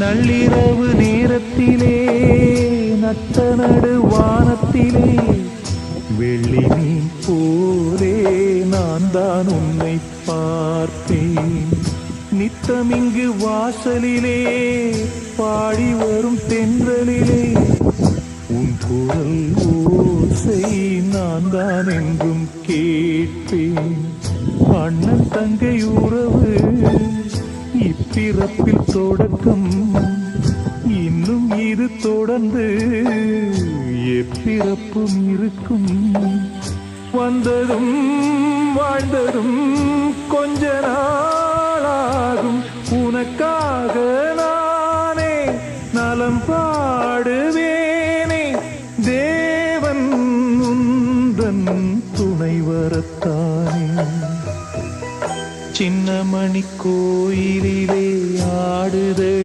நள்ளிரவு நேரத்திலே நட்ட நடு வானத்திலே வெள்ளி மீன் போலே நான் தான் உன்னை பார்ப்பேன். நித்தமிங்கு வாசலிலே பாடி வரும் தென்றலிலே உன் குரல் ஓசை நான் தான் என்றும் கேட்பேன். அண்ணன் தங்கை உறவு இப்பிறப்பில் தொடக்கம், இன்னும் இது தொடர்ந்து எப்பிறப்பும் இருக்கும். வந்ததும் வாழ்ந்ததும் கொஞ்ச நாளாகும், உனக்காக நானே நலம் பாடுவேனே. தேவன் உந்தன் துணை வரத்தானே. சின்னமணி கோயிலிலே ஆடுத